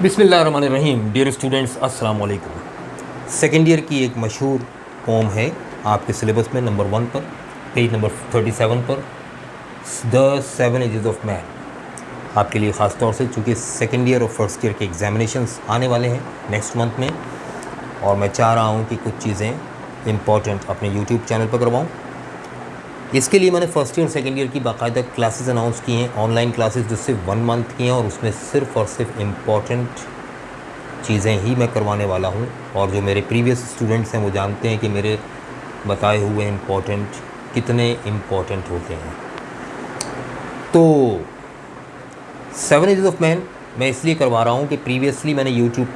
बिस्मिल्लाहिर्रहमानिर्रहीम। Dear students, अस्सलाम वालेकुम। सेकेंड ईयर की एक मशहूर पोम है आपके सिलेबस में नंबर 1 पर, पेज नंबर 37 पर, द 7 एजेस ऑफ मैन। आपके लिए ख़ास तौर से, चूँकि सेकेंड ईयर और फर्स्ट ईयर के एग्जामिनेशंस आने वाले हैं नेक्स्ट मंथ में, और मैं चाह रहा हूँ कि कुछ चीज़ें इम्पॉर्टेंट अपने यूट्यूब चैनल पर करवाऊँ। इसके लिए मैंने फर्स्ट ईयर और सेकेंड ईयर की बाकायदा क्लासेस अनाउंस की हैं, ऑनलाइन क्लासेस जो सिर्फ 1 मंथ की हैं, और उसमें सिर्फ़ और सिर्फ इम्पॉर्टेंट चीज़ें ही मैं करवाने वाला हूँ। और जो मेरे प्रीवियस स्टूडेंट्स हैं वो जानते हैं कि मेरे बताए हुए इम्पॉर्टेंट कितने इम्पॉर्टेंट होते हैं। तो 7 एजेस ऑफ मैन मैं इसलिए करवा रहा हूँ कि प्रीवियसली मैंने यूट्यूब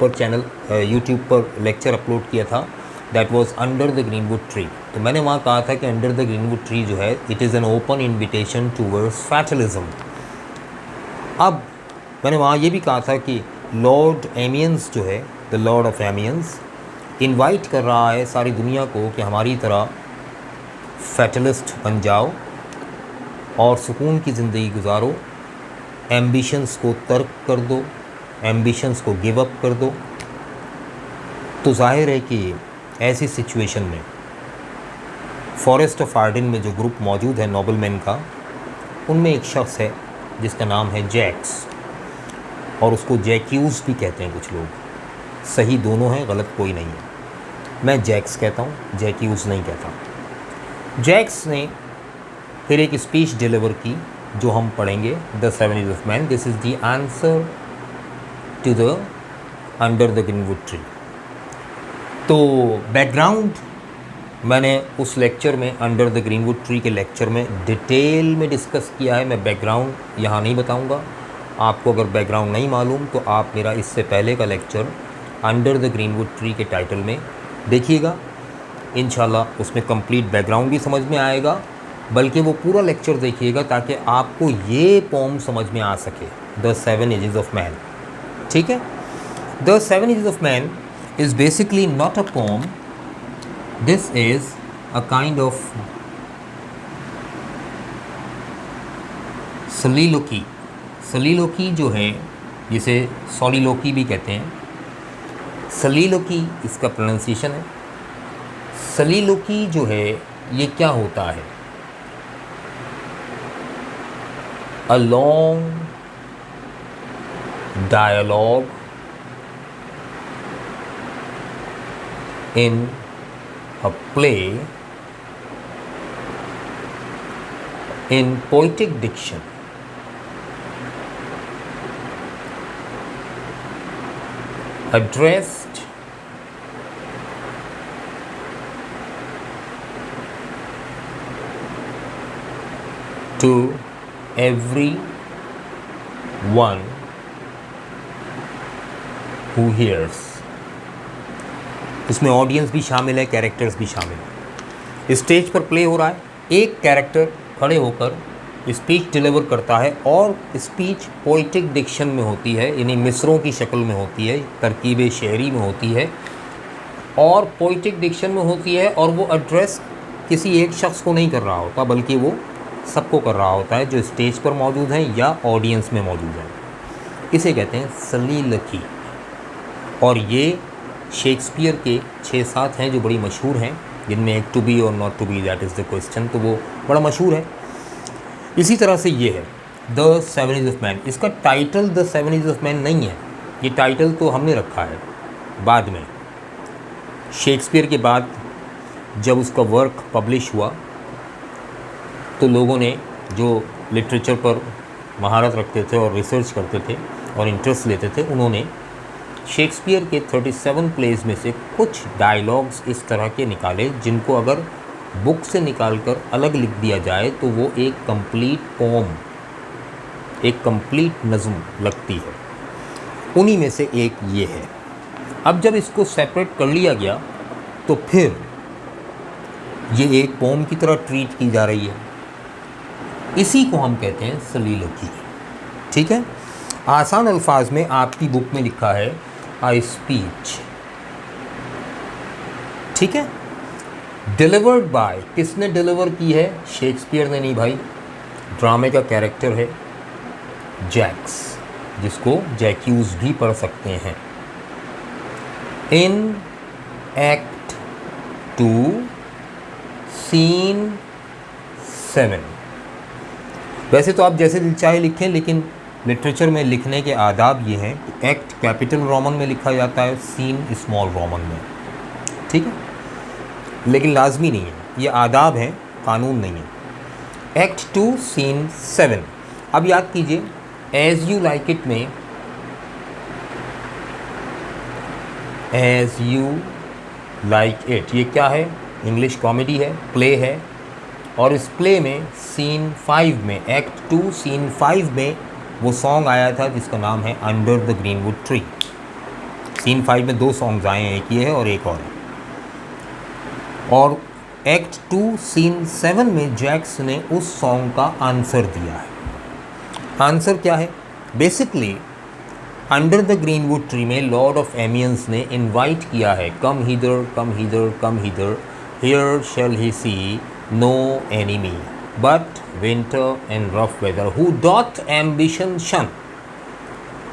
पर लेक्चर अपलोड किया था, that was under the greenwood tree. तो मैंने वहाँ कहा था कि अंडर द ग्रीनवुड ट्री जो है, it is an open invitation towards fatalism. अब मैंने वहाँ ये भी कहा था कि लॉर्ड एमियंस जो है, द लॉर्ड ऑफ एमियंस, इनवाइट कर रहा है सारी दुनिया को कि हमारी तरह फैटलिस्ट बन जाओ और सुकून की ज़िंदगी गुजारो, एम्बिशंस को तर्क कर दो, एम्बिशंस को गिव अप कर दो। तो जाहिर है कि ऐसी सिचुएशन में फॉरेस्ट ऑफ आर्डन में जो ग्रुप मौजूद है नोबलमैन का, उनमें एक शख्स है जिसका नाम है जैक्स, और उसको जैक्यूज़ भी कहते हैं कुछ लोग। सही दोनों हैं, गलत कोई नहीं है। मैं जैक्स कहता हूँ, जैक्यूज़ नहीं कहता। जैक्स ने फिर एक स्पीच डिलीवर की जो हम पढ़ेंगे, the 7 ages of man. This is the answer to the under the greenwood tree. तो बैकग्राउंड मैंने उस लेक्चर में, अंडर द ग्रीनवुड ट्री के लेक्चर में डिटेल में डिस्कस किया है। मैं बैकग्राउंड यहाँ नहीं बताऊँगा। आपको अगर बैकग्राउंड नहीं मालूम तो आप मेरा इससे पहले का lecture under the greenwood tree के टाइटल में देखिएगा। इंशाल्लाह उसमें कंप्लीट बैकग्राउंड भी समझ में आएगा, बल्कि वो पूरा लेक्चर देखिएगा ताकि आपको ये पोम समझ में आ सके, द 7 एजेस ऑफ मैन। ठीक है। The 7 ages of man is basically not a poem. This is a kind of soliloquy. soliloquy जो है, जिसे soliloquy भी कहते हैं, soliloquy इसका प्रोनाउंसिएशन है। soliloquy जो है, ये क्या होता है? A long dialogue in a play in poetic diction, addressed to everyone who hears। इसमें ऑडियंस भी शामिल है, कैरेक्टर्स भी शामिल है। स्टेज पर प्ले हो रहा है, एक कैरेक्टर खड़े होकर स्पीच डिलीवर करता है, और स्पीच पोइटिक डिक्शन में होती है, यानी मिसरों की शक्ल में होती है, तरकीब शेरी में होती है, और पोइटिक डिक्शन में होती है, और वो एड्रेस किसी एक शख्स को नहीं कर रहा होता, बल्कि वो सबको कर रहा होता है जो स्टेज पर मौजूद हैं या ऑडियंस में मौजूद हैं। इसे कहते हैं soliloquy। और ये शेक्सपियर के 6-7 हैं जो बड़ी मशहूर हैं, जिनमें एक टू बी और not to be, that is the question, तो वो बड़ा मशहूर है। इसी तरह से ये है द 7 एजेस ऑफ मैन। इसका title the 7 ages of man नहीं है, ये टाइटल तो हमने रखा है बाद में। शेक्सपियर के बाद जब उसका वर्क पब्लिश हुआ तो लोगों ने जो लिटरेचर पर महारत रखते थे और रिसर्च करते थे और इंटरेस्ट लेते थे, उन्होंने शेक्सपियर के 37 प्लेज में से कुछ डायलॉग्स इस तरह के निकाले जिनको अगर बुक से निकालकर अलग लिख दिया जाए तो वो एक कंप्लीट पोम, एक कंप्लीट नज़्म लगती है। उन्हीं में से एक ये है। अब जब इसको सेपरेट कर लिया गया तो फिर ये एक पोम की तरह ट्रीट की जा रही है। इसी को हम कहते हैं soliloquy। ठीक है। आसान अल्फाज में आपकी बुक में लिखा है आई स्पीच। ठीक है। डिलीवर्ड बाय, किसने डिलीवर की है? शेक्सपियर ने नहीं भाई, ड्रामे का कैरेक्टर है जैक्स। जिसको जैक्यूज भी पढ़ सकते हैं। In act 2 scene 7। वैसे तो आप जैसे दिल चाहे लिखें, लेकिन लिटरेचर में लिखने के आदाब ये हैं कि एक्ट कैपिटल रोमन में लिखा जाता है, सीन स्मॉल रोमन में, ठीक है, लेकिन लाजमी नहीं है, ये आदाब हैं, कानून नहीं है। Act 2 scene 7। अब याद कीजिए एज यू लाइक इट में एज यू लाइक इट ये क्या है? इंग्लिश कॉमेडी है, प्ले है, और इस प्ले में सीन 5 में, एक्ट 2 सीन 5 में वो सॉन्ग आया था जिसका नाम है under the greenwood tree. Scene 5 में 2 सॉन्ग्स आए हैं, एक ये है और एक और है। और एक्ट 2 सीन 7 में जैक्स ने उस सॉन्ग का आंसर दिया है। आंसर क्या है? Basically under the greenwood tree में लॉर्ड ऑफ एमियंस ने इनवाइट किया है, come hither come hither come hither, here shall he see no enemy but winter and rough weather, who doth ambition shun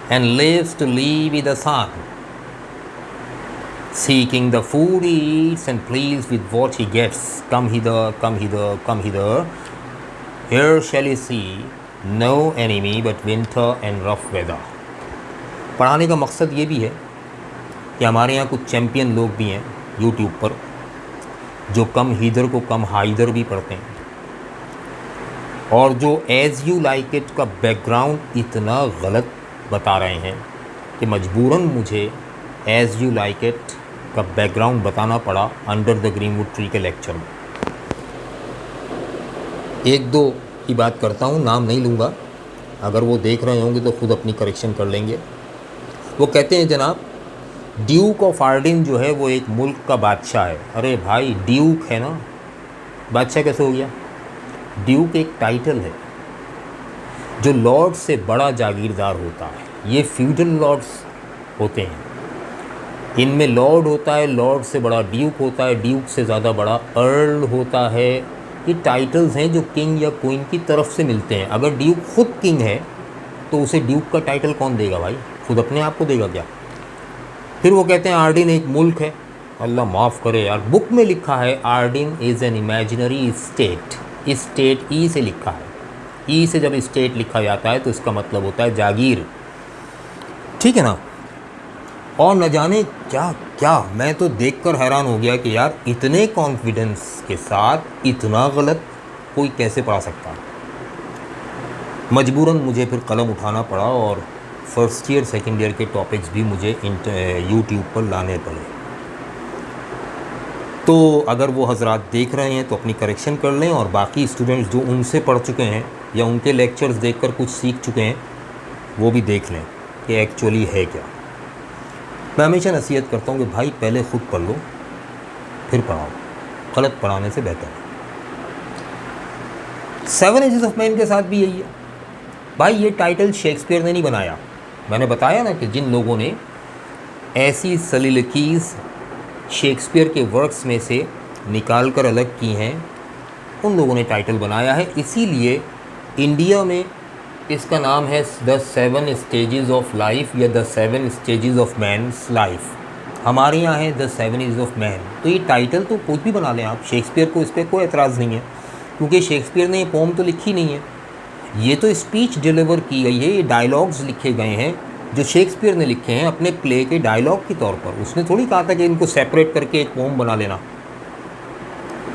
and lives to live with the sun, seeking the food he eats and pleased with what he gets, come hither come hither come hither, here shall he see no enemy but winter and rough weather। पढ़ाने का मकसद ये भी है कि हमारे यहाँ कुछ चैम्पियन लोग भी हैं यूट्यूब पर जो कम हीदर को कम हाइदर भी पढ़ते हैं, और जो एज़ यू लाइक इट का बैकग्राउंड इतना गलत बता रहे हैं कि मजबूरन मुझे एज़ यू लाइक इट का बैकग्राउंड बताना पड़ा अंडर द ग्रीनवुड ट्री के लेक्चर में। एक दो की बात करता हूँ, नाम नहीं लूँगा, अगर वो देख रहे होंगे तो ख़ुद अपनी करेक्शन कर लेंगे। वो कहते हैं जनाब ड्यूक ऑफ आर्डिन जो है वो एक मुल्क का बादशाह है। अरे भाई ड्यूक है ना, बादशाह कैसे हो गया? ड्यूक एक टाइटल है जो लॉर्ड से बड़ा जागीरदार होता है। ये फ्यूडल लॉर्ड्स होते हैं, इनमें लॉर्ड होता है, लॉर्ड से बड़ा ड्यूक होता है, ड्यूक से ज़्यादा बड़ा अर्ल होता है। ये टाइटल्स हैं जो किंग या क्वीन की तरफ से मिलते हैं। अगर ड्यूक खुद किंग है तो उसे ड्यूक का टाइटल कौन देगा भाई? खुद अपने आप को देगा क्या? फिर वो कहते हैं आर्डिन एक मुल्क है। अल्लाह माफ़ करे यार, बुक में लिखा है Arden is an imaginary state. State E से लिखा है, ई से जब स्टेट लिखा जाता है तो इसका मतलब होता है जागीर, ठीक है ना। और न जाने क्या क्या, मैं तो देखकर हैरान हो गया कि यार इतने कॉन्फिडेंस के साथ इतना गलत कोई कैसे पढ़ा सकता। मजबूरन मुझे फिर कलम उठाना पड़ा और फर्स्ट ईयर सेकेंड ईयर के टॉपिक्स भी मुझे यूट्यूब पर लाने पड़े। तो अगर वो हजरात देख रहे हैं तो अपनी करेक्शन कर लें, और बाकी स्टूडेंट्स जो उनसे पढ़ चुके हैं या उनके लेक्चर्स देखकर कुछ सीख चुके हैं वो भी देख लें कि एक्चुअली है क्या। मैं हमेशा नसीहत करता हूँ कि भाई पहले ख़ुद पढ़ लो फिर पढ़ाओ, गलत पढ़ाने से बेहतर है। 7 एजेस ऑफ मैन के साथ भी यही है भाई। ये टाइटल शेक्सपियर ने नहीं बनाया। मैंने बताया ना कि जिन लोगों ने ऐसी सलीलकीज़ शेक्सपियर के वर्क्स में से निकाल कर अलग की हैं उन लोगों ने टाइटल बनाया है। इसीलिए इंडिया में इसका नाम है द 7 स्टेजेस ऑफ लाइफ या the 7 stages of man's life. हमारे यहाँ है द 7 एजेस ऑफ मैन। तो ये टाइटल तो कुछ भी बना लें आप, शेक्सपियर को इस पर कोई एतराज़ नहीं है, क्योंकि शेक्सपियर ने ये पोम तो लिखी नहीं है, ये तो स्पीच डिलीवर की गई है, ये डायलॉग्स लिखे गए हैं जो शेक्सपियर ने लिखे हैं अपने प्ले के डायलॉग के तौर पर। उसने थोड़ी कहा था कि इनको सेपरेट करके एक पोम बना लेना,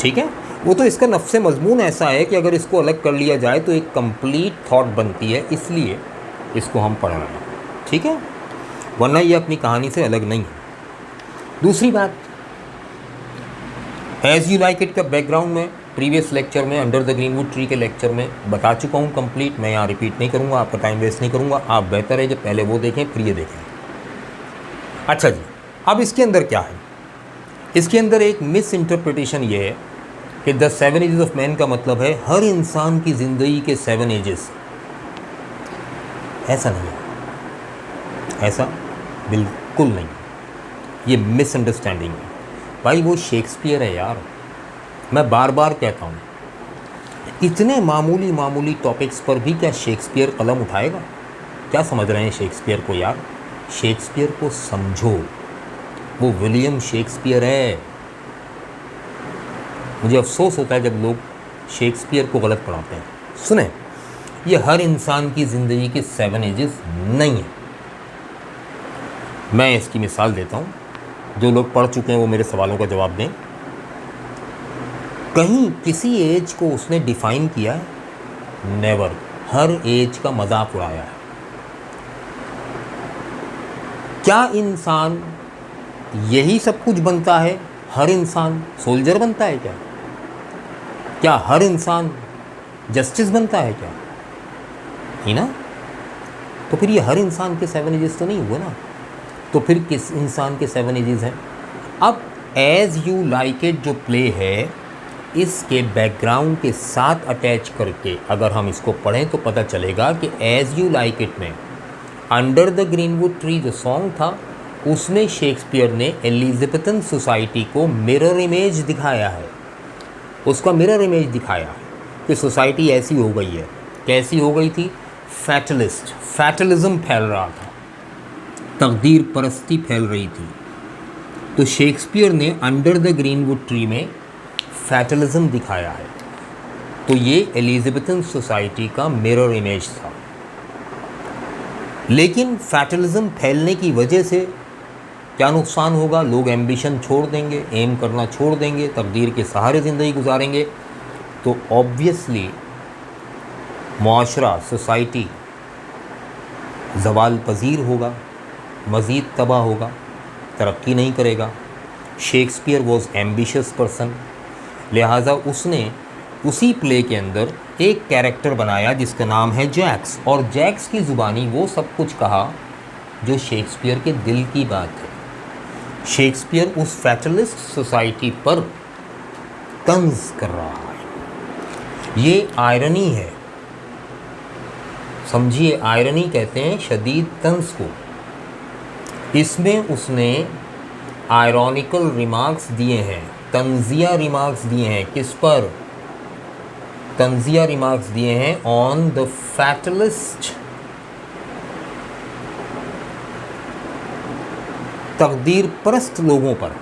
ठीक है। वो तो इसका नफ्से मजमून ऐसा है कि अगर इसको अलग कर लिया जाए तो एक कंप्लीट थॉट बनती है, इसलिए इसको हम पढ़ रहे हैं, ठीक है, वरना ये अपनी कहानी से अलग नहीं है। दूसरी बात, एज़ यू लाइक इट का बैकग्राउंड में प्रीवियस लेक्चर में अंडर द ग्रीनवुड ट्री के लेक्चर में बता चुका हूँ कंप्लीट। मैं यहाँ रिपीट नहीं करूँगा, आपका टाइम वेस्ट नहीं करूँगा। आप बेहतर है जब पहले वो देखें फिर ये देखें। अच्छा जी, अब इसके अंदर क्या है? इसके अंदर एक मिस इंटरप्रिटेशन ये है कि द 7 एजेस ऑफ मैन का मतलब है हर इंसान की ज़िंदगी के 7 एजेस। ऐसा नहीं है, ऐसा बिल्कुल नहीं, ये मिसअंडरस्टैंडिंग है भाई। वो शेक्सपियर है यार, मैं बार बार कहता हूँ, इतने मामूली मामूली टॉपिक्स पर भी क्या शेक्सपियर कलम उठाएगा? क्या समझ रहे हैं शेक्सपियर को यार? शेक्सपियर को समझो, वो विलियम शेक्सपियर है। मुझे अफसोस होता है जब लोग शेक्सपियर को गलत पढ़ाते हैं। सुने, ये हर इंसान की ज़िंदगी के 7 एजेस नहीं है। मैं इसकी मिसाल देता हूँ, जो लोग पढ़ चुके हैं वो मेरे सवालों का जवाब दें। कहीं किसी एज को उसने डिफ़ाइन किया है? नेवर। हर एज का मजाक उड़ाया है। क्या इंसान यही सब कुछ बनता है? हर इंसान सोल्जर बनता है क्या? क्या हर इंसान जस्टिस बनता है क्या? ही ना? तो फिर ये हर इंसान के 7 एजेस तो नहीं हुए ना। तो फिर किस इंसान के 7 एजेस हैं? अब एज यू लाइक इट जो प्ले है, इसके बैकग्राउंड के साथ अटैच करके अगर हम इसको पढ़ें तो पता चलेगा कि एज यू लाइक इट में अंडर द ग्रीनवुड ट्री जो सॉन्ग था, उसमें शेक्सपियर ने एलिज़ाबेथन सोसाइटी को मिरर इमेज दिखाया है। उसका मिरर इमेज दिखाया कि सोसाइटी ऐसी हो गई है। कैसी हो गई थी? फैटलिज्म फैल रहा था, तकदीर परस्ती फैल रही थी। तो शेक्सपियर ने अंडर द ग्रीनवुड ट्री में फैटलिज्म दिखाया है। तो ये एलिज़ाबेथन सोसाइटी का मिरर इमेज था। लेकिन फैटलिज्म फैलने की वजह से क्या नुकसान होगा? लोग एम्बिशन छोड़ देंगे, एम करना छोड़ देंगे, तकदीर के सहारे ज़िंदगी गुजारेंगे। तो ऑब्वियसली मुआशरा, सोसाइटी ज़वाल पजीर होगा, मज़ीद तबाह होगा, तरक्की नहीं करेगा। शेक्सपियर वॉज एम्बिशियस पर्सन, लिहाजा उसने उसी प्ले के अंदर एक कैरेक्टर बनाया जिसका नाम है जैक्स, और जैक्स की ज़ुबानी वो सब कुछ कहा जो शेक्सपियर के दिल की बात है। शेक्सपियर उस फैटलिस्ट सोसाइटी पर तंज कर रहा है। ये आयरनी है, समझिए। आयरनी कहते हैं शदीद तंज को। इसमें उसने आयरॉनिकल रिमार्क्स दिए हैं, तंजिया रिमार्क्स दिए हैं। किस पर? तंजिया रिमार्क्स दिए हैं ऑन द फैटलिस्ट, तकदीर परस्त लोगों पर।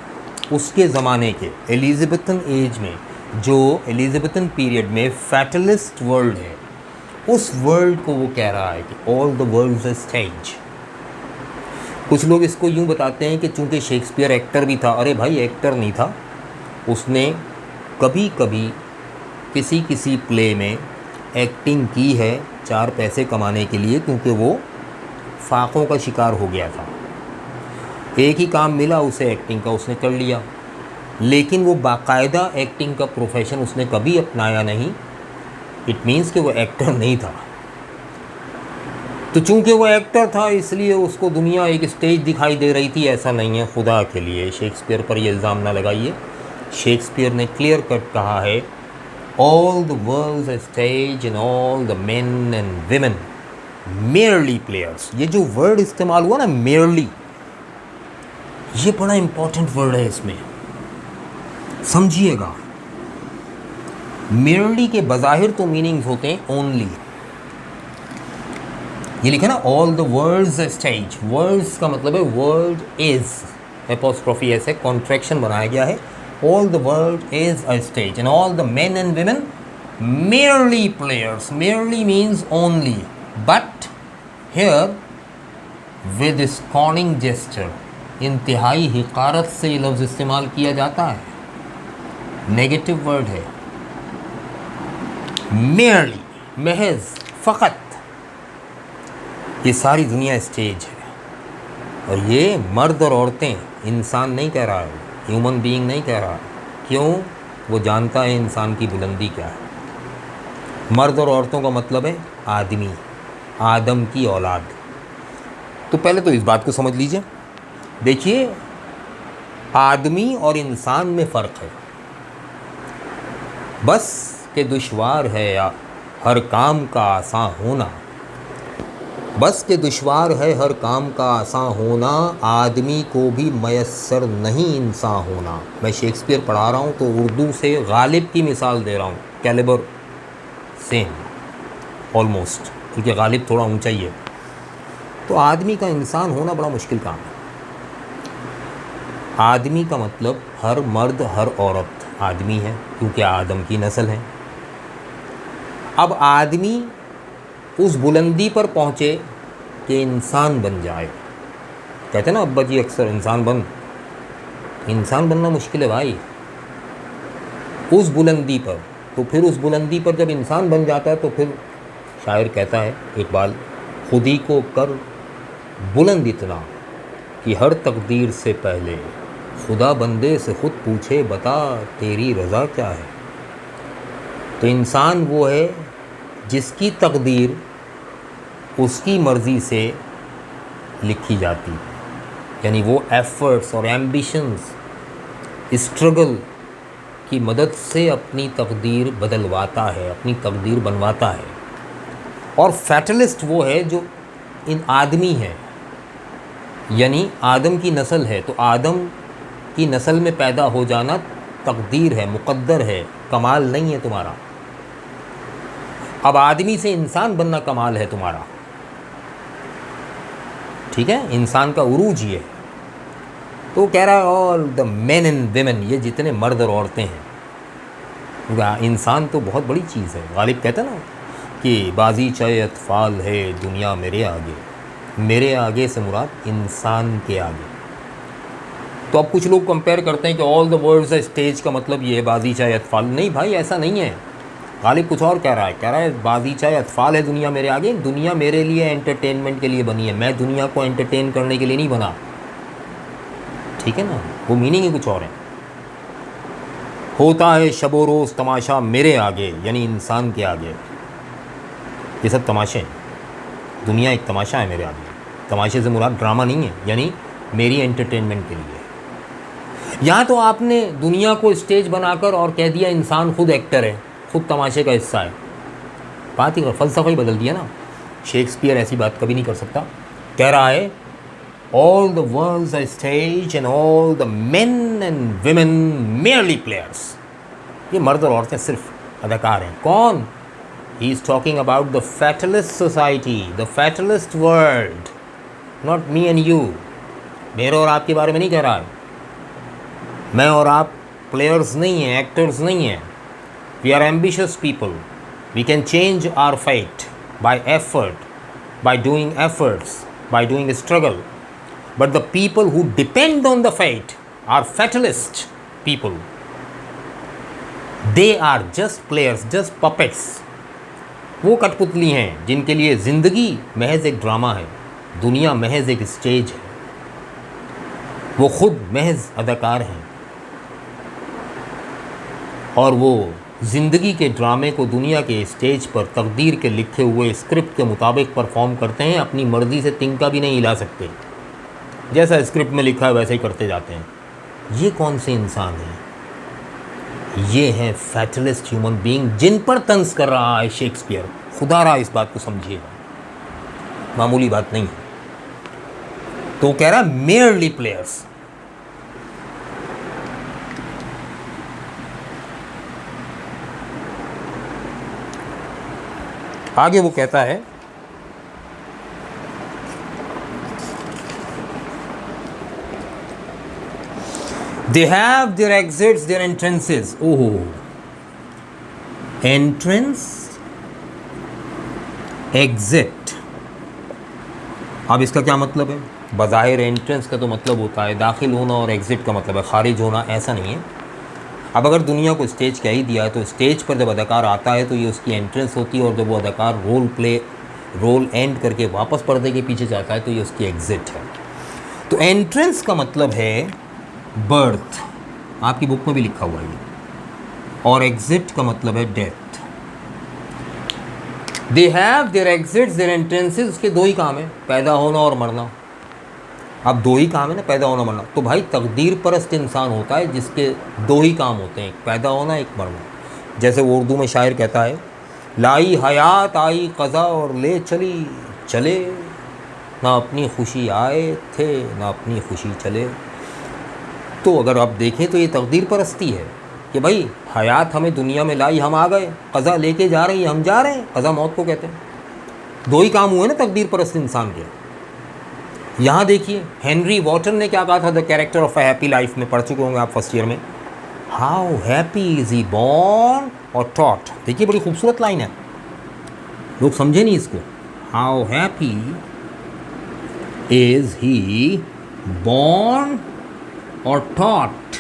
उसके ज़माने के एलिज़ाबेथन एज में, जो एलिज़ाबेथन पीरियड में फैटलिस्ट वर्ल्ड है, उस वर्ल्ड को वो कह रहा है कि all the world is a stage. कुछ लोग इसको यूँ बताते हैं कि चूँकि शेक्सपियर एक्टर भी था। अरे भाई, एक्टर नहीं था, उसने कभी कभी किसी किसी प्ले में एक्टिंग की है 4 पैसे कमाने के लिए, क्योंकि वो फाकों का शिकार हो गया था। एक ही काम मिला उसे एक्टिंग का, उसने कर लिया, लेकिन वो बाकायदा एक्टिंग का प्रोफेशन उसने कभी अपनाया नहीं। इट मीन्स कि वो एक्टर नहीं था। तो चूंकि वो एक्टर था इसलिए उसको दुनिया एक स्टेज दिखाई दे रही थी, ऐसा नहीं है। खुदा के लिए शेक्सपियर पर ये इल्ज़ाम ना लगाइए। शेक्सपियर ने क्लियर कट कहा है, all the world a stage and all the men and women merely players. ये जो वर्ड इस्तेमाल हुआ ना, मेयरली, ये बड़ा इंपॉर्टेंट वर्ड है, इसमें समझिएगा। मेयरली के बज़ाहिर तो मीनिंग्स होते हैं ओनली। ये लिखा ना, all the world's a stage. World's का मतलब है वर्ल्ड इज, एपोस्ट्रोफी ऐसे कॉन्ट्रैक्शन बनाया गया है। All the world is a stage and all the men and women merely players. Merely means only, but here with scorning gesture, इंतहाई हिकारत से ये लफ्ज़ इस्तेमाल किया जाता है, नेगेटिव वर्ड है। merely, महज, फ़कत, ये सारी दुनिया स्टेज है। और ये मर्द और औरतें, इंसान नहीं कह रहा है, ह्यूमन बीइंग नहीं कह रहा। क्यों? वो जानता है इंसान की बुलंदी क्या है। मर्द और औरतों का मतलब है आदमी, आदम की औलाद। तो पहले तो इस बात को समझ लीजिए। देखिए, आदमी और इंसान में फ़र्क है। बस के दुश्वार है या हर काम का आसान होना, बस के दुश्वार है हर काम का आसान होना, आदमी को भी मयस्सर नहीं इंसान होना। मैं शेक्सपियर पढ़ा रहा हूँ तो उर्दू से गालिब की मिसाल दे रहा हूँ, कैलिबर सेम ऑलमोस्ट, क्योंकि गालिब थोड़ा ऊंचा ही है। तो आदमी का इंसान होना बड़ा मुश्किल काम है। आदमी का मतलब हर मर्द हर औरत आदमी है, क्योंकि आदम की नस्ल है। अब आदमी उस बुलंदी पर पहुँचे कि इंसान बन जाए। कहते हैं ना अब्बा जी अक्सर, इंसान बनना मुश्किल है भाई उस बुलंदी पर। तो फिर उस बुलंदी पर जब इंसान बन जाता है तो फिर शायर कहता है इकबाल, खुद ही को कर बुलंद इतना कि हर तकदीर से पहले खुदा बंदे से खुद पूछे बता तेरी रज़ा क्या है। तो इंसान वो है जिसकी तकदीर उसकी मर्ज़ी से लिखी जाती है, यानी वो एफ़र्ट्स और एम्बिशंस, स्ट्रगल की मदद से अपनी तकदीर बदलवाता है, अपनी तकदीर बनवाता है। और फैटलिस्ट वो है जो इन आदमी है, यानी आदम की नस्ल है। तो आदम की नस्ल में पैदा हो जाना तकदीर है, मुक़द्दर है, कमाल नहीं है तुम्हारा। अब आदमी से इंसान बनना कमाल है तुम्हारा, ठीक है, इंसान का उरूज ये है। तो कह रहा है all the men and women, ये जितने मर्द और औरतें हैं, इंसान तो बहुत बड़ी चीज़ है। गालिब कहता है ना कि बाजी चाहे अतफाल है दुनिया मेरे आगे से मुराद इंसान के आगे। तो अब कुछ लोग कंपेयर करते हैं कि all the world's a stage का मतलब ये है बाजी चाहे अतफाल। नहीं भाई, ऐसा नहीं है। गालिब कुछ और कह रहा है बाजी चाहे अतफाल है दुनिया मेरे आगे, दुनिया मेरे लिए एंटरटेनमेंट के लिए बनी है, मैं दुनिया को एंटरटेन करने के लिए नहीं बना, ठीक है ना, वो मीनिंग ही कुछ और है। होता है शबो रोज़ तमाशा मेरे आगे, यानी इंसान के आगे। ये सब तमाशे हैं, दुनिया एक तमाशा है मेरे आगे। तमाशे से मुराद ड्रामा नहीं है, यानी मेरी एंटरटेनमेंट के लिए। यहाँ तो आपने दुनिया को स्टेज बनाकर और कह दिया इंसान खुद एक्टर है, खुद तमाशे का हिस्सा है। बात ही फ़लसफ़ा ही बदल दिया ना। शेक्सपियर ऐसी बात कभी नहीं कर सकता। कह रहा है all the world's a stage and all the men and women merely players. ये मर्द और औरतें सिर्फ अदाकार हैं। कौन? He is talking about the fatalist society, the fatalist world, not me and you. मेरे और आपके बारे में नहीं कह रहा है। मैं और आप प्लेयर्स नहीं हैं, एक्टर्स नहीं हैं। We are ambitious people, we can change our fate by effort, by doing efforts, by doing struggle. But the people who depend on the fate are fatalist people. They are just players, just puppets. वो कठपुतली हैं जिनके लिए ज़िंदगी महज एक drama है, दुनिया महज एक स्टेज है, वो खुद महज अदाकार हैं और वो ज़िंदगी के ड्रामे को दुनिया के स्टेज पर तकदीर के लिखे हुए स्क्रिप्ट के मुताबिक परफॉर्म करते हैं। अपनी मर्ज़ी से तिनका भी नहीं हिला सकते, जैसा स्क्रिप्ट में लिखा है वैसे ही करते जाते हैं। ये कौन से इंसान हैं? ये हैं फैटलिस्ट ह्यूमन बीइंग, जिन पर तंज कर रहा है शेक्सपियर। खुदा रहा इस बात को समझिएगा, मामूली बात नहीं है। तो कह रहा है मेयरली प्लेयर्स। आगे वो कहता है they have their exits, their entrances. ओहो, एंट्रेंस, एग्जिट। अब इसका क्या मतलब है? बज़ाहिर एंट्रेंस का तो मतलब होता है दाखिल होना और एग्ज़िट का मतलब है खारिज होना, ऐसा नहीं है। अब अगर दुनिया को स्टेज कह ही दिया है तो स्टेज पर जब अदाकार आता है तो ये उसकी एंट्रेंस होती है, और जब वो अदाकार रोल एंड करके वापस पर्दे के पीछे जाता है तो ये उसकी एग्ज़िट है। तो एंट्रेंस का मतलब है बर्थ, आपकी बुक में भी लिखा हुआ है ये, और एग्ज़िट का मतलब है death. They have their exits, their entrances. उसके दो ही काम है, पैदा होना और मरना। अब दो ही काम है ना, पैदा होना मरना। तो भाई तकदीर परस्त इंसान होता है जिसके दो ही काम होते हैं, एक पैदा होना, एक मरना। जैसे वो उर्दू में शायर कहता है, लाई हयात आई क़ज़ा और ले चली चले, ना अपनी खुशी आए थे ना अपनी खुशी चले। तो अगर आप देखें तो ये तकदीर परस्ती है कि भाई हयात हमें दुनिया में लाई, हम आ गए, क़ज़ा लेके जा रही है, हम जा रहे हैं। क़ज़ा मौत को कहते हैं। दो ही काम हुए ना तकदीर परस्त इंसान के। यहाँ देखिए हेनरी वॉटन ने क्या कहा था the character of a happy life में, पढ़ चुके होंगे आप फर्स्ट ईयर में। How happy is he born और टॉट। देखिए बड़ी खूबसूरत लाइन है, लोग समझे नहीं इसको। How happy is he born और टॉट।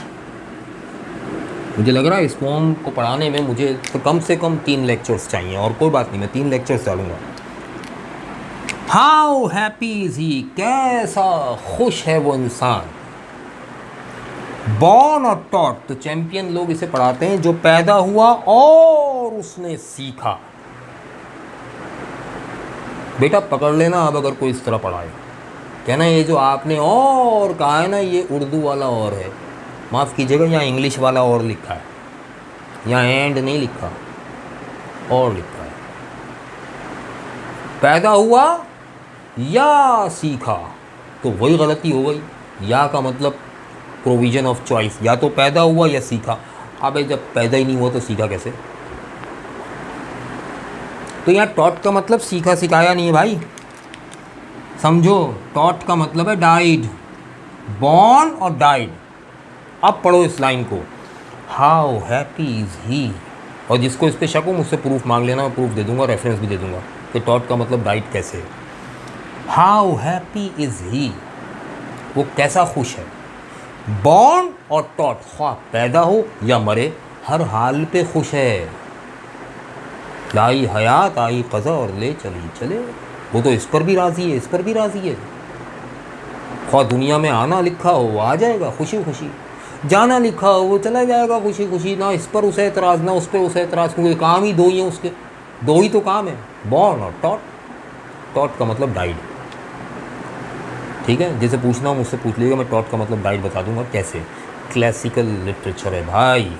मुझे लग रहा है इस पोम को पढ़ाने में मुझे तो कम से कम 3 लेक्चर्स चाहिए, और कोई बात नहीं, मैं 3 लेक्चर्स डालूंगा। हाउ हैप्पी इज ही, कैसा खुश है वो इंसान। बॉर्न और टॉट, तो चैंपियन लोग इसे पढ़ाते हैं जो पैदा हुआ और उसने सीखा। बेटा पकड़ लेना अब, अगर कोई इस तरह पढ़ाए, कहना ये जो आपने और कहा है ना, ये उर्दू वाला और है, माफ़ कीजिएगा यहाँ इंग्लिश वाला और लिखा है, यहाँ एंड नहीं लिखा, और लिखा है। पैदा हुआ या सीखा, तो वही गलती हो गई। या का मतलब प्रोविज़न ऑफ चॉइस, या तो पैदा हुआ या सीखा। अब जब पैदा ही नहीं हुआ तो सीखा कैसे? तो यहाँ टॉट का मतलब सीखा सिखाया नहीं है भाई, समझो। टॉट का मतलब है डाइड, बॉर्न और डाइड। अब पढ़ो इस लाइन को, हाउ हैप्पी इज़ ही। और जिसको इस पर शक हो मुझसे प्रूफ मांग लेना, मैं प्रूफ दे दूंगा, रेफरेंस भी दे दूंगा कि टॉट का मतलब डाइड कैसे है। हाउ हैप्पी इज़ ही, वो कैसा खुश है। बॉर्न और टॉट, ख्वाह पैदा हो या मरे, हर हाल पे खुश है। लाई हयात आई क़ज़ा और ले चली चले, वो तो इस पर भी राज़ी है, इस पर भी राज़ी है। ख्वाह दुनिया में आना लिखा हो वो आ जाएगा खुशी खुशी, जाना लिखा हो वो चला जाएगा खुशी खुशी। ना इस पर उसे एतराज़, ना उस पर उसे एतराज़, क्योंकि काम ही दो ही हैं उसके, दो ही तो काम है, बॉर्न और टॉट। टॉट का मतलब डाइड, ठीक है। जैसे पूछना हो मुझसे पूछ लीजिएगा, मैं टॉट का मतलब डाइड बता दूंगा कैसे। क्लासिकल लिटरेचर है भाई,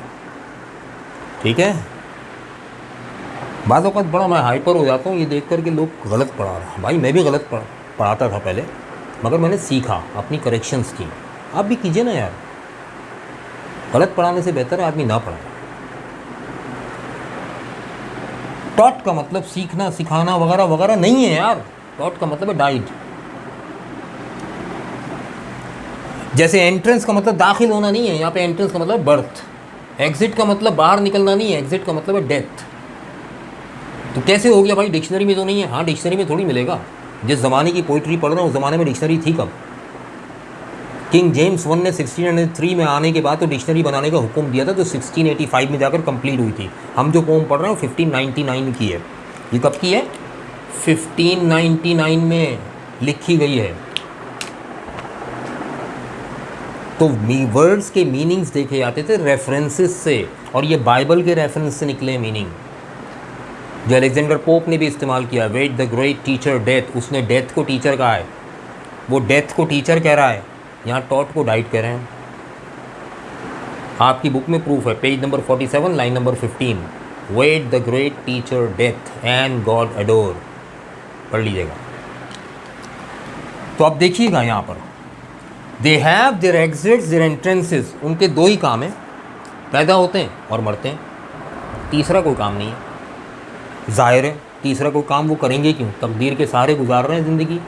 ठीक है। बाज़ औक़ात बड़ा मैं हाइपर हो जाता हूँ ये देख कर के लोग गलत पढ़ा रहे हैं। भाई मैं भी गलत पढ़ाता था पहले, मगर मैंने सीखा, अपनी करेक्शंस की। आप भी कीजिए ना यार, गलत पढ़ाने से बेहतर है आदमी ना पढ़ाए। टॉट का मतलब सीखना सिखाना वगैरह वगैरह नहीं है यार, टॉट का मतलब है डाइड। जैसे एंट्रेंस का मतलब दाखिल होना नहीं है, यहाँ पे एंट्रेंस का मतलब बर्थ। एग्जिट का मतलब बाहर निकलना नहीं है, एग्जिट का मतलब है डेथ। तो कैसे हो गया भाई, डिक्शनरी में तो नहीं है। हाँ डिक्शनरी में थोड़ी मिलेगा, जिस ज़माने की पोइट्री पढ़ रहे हैं उस ज़माने में डिक्शनरी थी कब? किंग जेम्स वन ने 1603 में आने के बाद तो डिक्शनरी बनाने का हुक्म दिया था, जो 1685 में जाकर कंप्लीट हुई थी। हम जो पोम पढ़ रहे हैं वो 1599 की है। ये कब की है? 1599 में लिखी गई है। तो वर्ड्स के मीनिंग्स देखे जाते थे रेफरेंसेस से, और ये बाइबल के रेफरेंस से निकले मीनिंग, जो अलेक्जेंडर पोप ने भी इस्तेमाल किया। Wait the great teacher death, उसने डेथ को टीचर कहा है, वो डेथ को टीचर कह रहा है, यहाँ टॉट को डाइट कह रहे हैं। आपकी बुक में प्रूफ है, page number 47 line number 15, wait the great teacher death and God adore, पढ़ लीजिएगा। तो अब देखिएगा यहाँ पर, they have their exits their entrances, उनके दो ही काम है, पैदा होते हैं और मरते हैं, तीसरा कोई काम नहीं है। जाहिर है तीसरा कोई काम वो करेंगे क्यों, तकदीर के सहारे गुजार रहे हैं ज़िंदगी,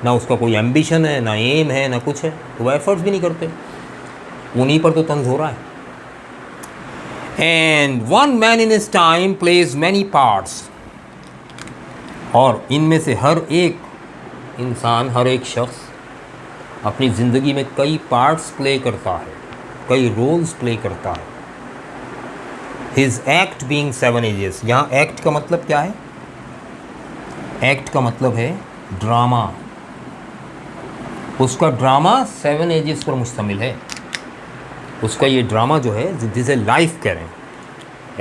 ना उसका कोई एम्बिशन है, ना एम है, ना कुछ है, तो वो एफर्ट्स भी नहीं करते, उन्हीं पर तो तंज हो रहा है। And one man in his time plays many parts, और इनमें से हर एक इंसान, हर एक शख्स अपनी ज़िंदगी में कई पार्ट्स प्ले करता है, कई रोल्स प्ले करता है। हिज एक्ट बीइंग 7 एजेस, यहाँ एक्ट का मतलब क्या है? एक्ट का मतलब है ड्रामा, उसका ड्रामा 7 एजेस पर मुश्तमिल है। उसका ये ड्रामा जो है जिसे लाइफ कह रहे हैं,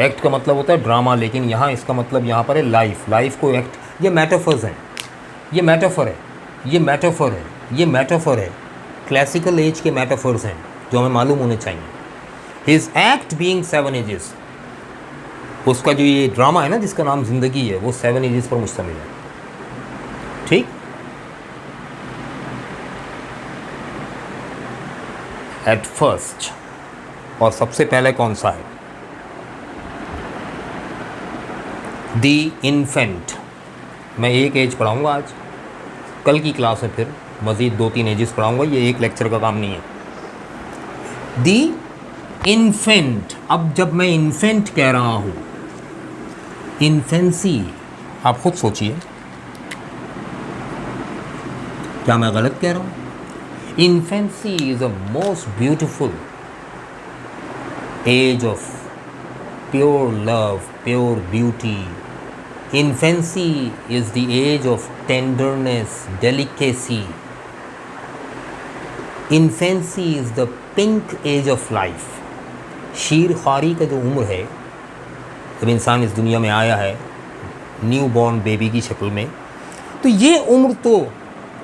एक्ट का मतलब होता है ड्रामा, लेकिन यहाँ इसका मतलब यहाँ पर है लाइफ। लाइफ को एक्ट, ये मेटाफर्स हैं, ये मेटाफर है, ये मेटाफर है, ये मेटाफर है, क्लासिकल एज के मेटाफर्स हैं जो हमें मालूम होने चाहिए। हिज एक्ट बीइंग 7 एजेस, उसका जो ये ड्रामा है ना जिसका नाम ज़िंदगी है, वो 7 एजेस पर मुश्तमिल है, ठीक। एट फर्स्ट, और सबसे पहले कौन सा है? दी इन्फेंट। मैं एक एज पढ़ाऊँगा आज, कल की क्लास है फिर मज़ीद 2-3 एजेस पढ़ाऊँगा, ये एक लेक्चर का काम नहीं है। दी इन्फेंट, अब जब मैं इन्फेंट कह रहा हूँ, इन्फेंसी, आप खुद सोचिए क्या मैं गलत कह रहा हूँ? Infancy is a most beautiful age of pure love, pure beauty. Infancy is the age of tenderness, delicacy. Infancy is the pink age of life. शीर ख्वारी का जो उम्र है, जब इंसान इस दुनिया में आया है न्यू बॉर्न बेबी की शक्ल में, तो ये उम्र तो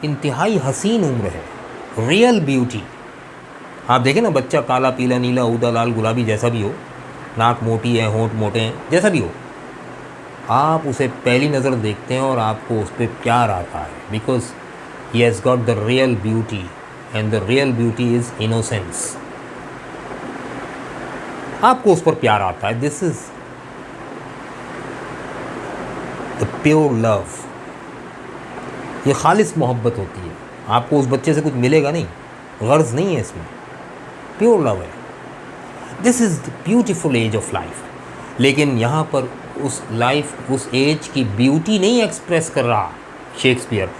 इंतहाई हसीन उम्र है, रियल ब्यूटी। आप देखें ना, बच्चा काला पीला नीला ऊदा लाल गुलाबी जैसा भी हो, नाक मोटी है, होंठ मोटे हैं, जैसा भी हो, आप उसे पहली नज़र देखते हैं और आपको उस पर प्यार आता है, because he has got the real beauty and the real beauty is innocence. आपको उस पर प्यार आता है। This is the pure love. ये खालिस मोहब्बत होती है। आपको उस बच्चे से कुछ मिलेगा नहीं, गर्ज नहीं है इसमें, प्योर लव है। This is the beautiful age of life. लेकिन यहाँ पर उस लाइफ, उस एज की ब्यूटी नहीं एक्सप्रेस कर रहा शेक्सपियर।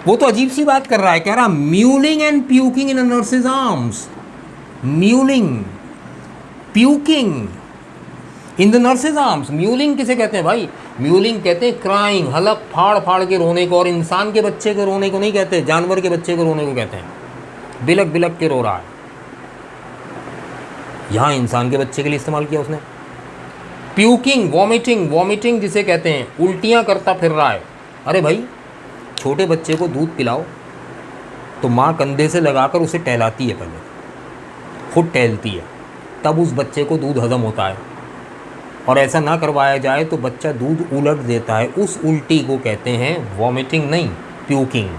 वो तो अजीब सी बात कर रहा है, कह रहा mewling and puking in a nurses arms. Mewling, puking in the nurses arms. Mewling किसे कहते हैं भाई? म्यूलिंग कहते हैं क्राइंग, हलक फाड़ फाड़ के रोने को। और इंसान के बच्चे के रोने को नहीं कहते, जानवर के बच्चे के रोने को कहते हैं। बिलक बिलक के रो रहा है। यहाँ इंसान के बच्चे के लिए इस्तेमाल किया उसने। प्यूकिंग, वॉमिटिंग, वॉमिटिंग जिसे कहते हैं उल्टियाँ करता फिर रहा है। अरे भाई, छोटे बच्चे को दूध पिलाओ तो माँ कंधे से लगाकर उसे टहलाती है, पहले खुद टहलती है, तब उस बच्चे को दूध हजम होता है। और ऐसा ना करवाया जाए तो बच्चा दूध उलट देता है। उस उल्टी को कहते हैं वॉमिटिंग, नहीं प्यूकिंग।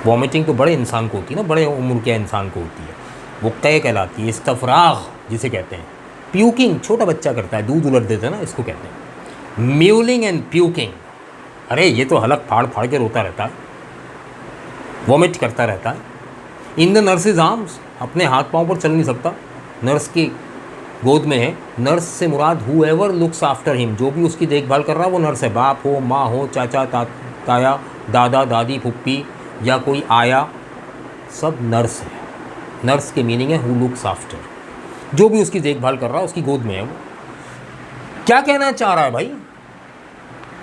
वॉमिटिंग तो बड़े इंसान को होती है ना, बड़े उम्र के इंसान को होती है, वो कै कहलाती है, इस्तफराग जिसे कहते हैं। प्यूकिंग छोटा बच्चा करता है, दूध उलट देता है ना, इसको कहते हैं म्यूलिंग एंड प्यूकिंग। अरे ये तो हलक फाड़ फाड़ के रोता रहता है, वॉमिट करता रहता है। इन द नर्सेज आर्म्स, अपने हाथ पाँव पर चल नहीं सकता, नर्स की गोद में है। नर्स से मुराद हूएवर लुक्स आफ्टर हिम, जो भी उसकी देखभाल कर रहा है वो नर्स है। बाप हो, माँ हो, चाचा ताया, दादा दादी, फुप्पी या कोई आया, सब नर्स है। नर्स की मीनिंग है हु लुक्स आफ्टर, जो भी उसकी देखभाल कर रहा है उसकी गोद में है वो। क्या कहना चाह रहा है भाई?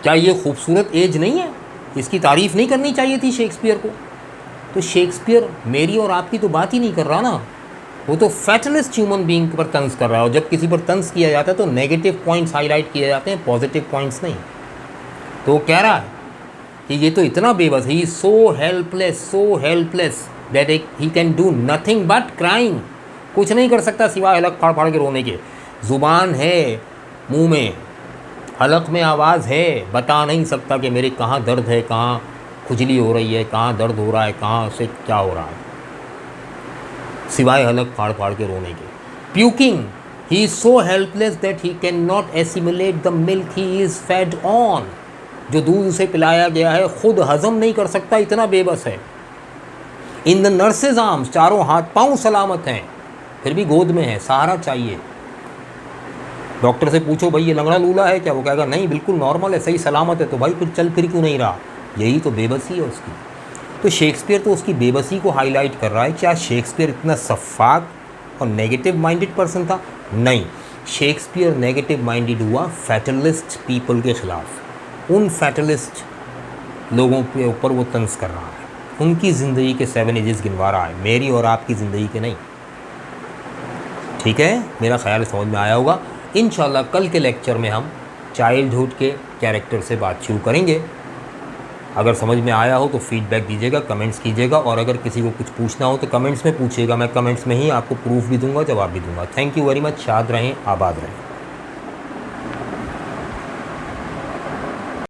क्या ये खूबसूरत एज नहीं है? इसकी तारीफ़ नहीं करनी चाहिए थी शेक्सपियर को? तो शेक्सपियर मेरी और आपकी तो बात ही नहीं कर रहा ना, वो तो फैटलिस्ट ह्यूमन बीइंग पर तंज कर रहा है। और जब किसी पर तंज किया जाता है तो नेगेटिव पॉइंट्स हाईलाइट किए जाते हैं, पॉजिटिव पॉइंट्स नहीं। तो वो कह रहा है कि ये तो इतना बेबस है, he is so helpless that he can do nothing but crying. कुछ नहीं कर सकता सिवाय हलक फाड़ फाड़ के रोने के। ज़ुबान है मुंह में, हलक में आवाज़ है, बता नहीं सकता कि मेरे कहाँ दर्द है, कहाँ खुजली हो रही है, कहाँ दर्द हो रहा है, कहाँ से क्या हो रहा है, सिवाय हलक फाड़ फाड़ के रोने के। Puking, he is so helpless that he can not assimilate the milk he is fade on. जो दूध उसे पिलाया गया है खुद हजम नहीं कर सकता, इतना बेबस है। इन द नर्सेज आर्म्स, चारों हाथ पाँव सलामत हैं, फिर भी गोद में है, सहारा चाहिए। डॉक्टर से पूछो भाई ये लंगड़ा लूला है क्या, वो कहेगा नहीं बिल्कुल नॉर्मल है, सही सलामत है। तो भाई फिर चल फिर क्यों नहीं रहा? यही तो बेबसी है उसकी। तो शेक्सपियर तो उसकी बेबसी को हाईलाइट कर रहा है। क्या शेक्सपियर इतना सफाक और नेगेटिव माइंडेड पर्सन था? नहीं, शेक्सपियर नेगेटिव माइंडेड हुआ फैटलिस्ट पीपल के ख़िलाफ़। उन फैटलिस्ट लोगों के ऊपर वो तंज कर रहा है, उनकी ज़िंदगी के 7 एजेस गिनवा रहा है, मेरी और आपकी ज़िंदगी के नहीं। ठीक है, मेरा ख्याल समझ में आया होगा। इंशाल्लाह कल के लेक्चर में हम चाइल्डहुड के कैरेक्टर से बात शुरू करेंगे। अगर समझ में आया हो तो फीडबैक दीजिएगा, कमेंट्स कीजिएगा, और अगर किसी को कुछ पूछना हो तो कमेंट्स में पूछिएगा। मैं कमेंट्स में ही आपको प्रूफ भी दूंगा, जवाब भी दूंगा। Thank you very much. शाद रहें, आबाद रहें।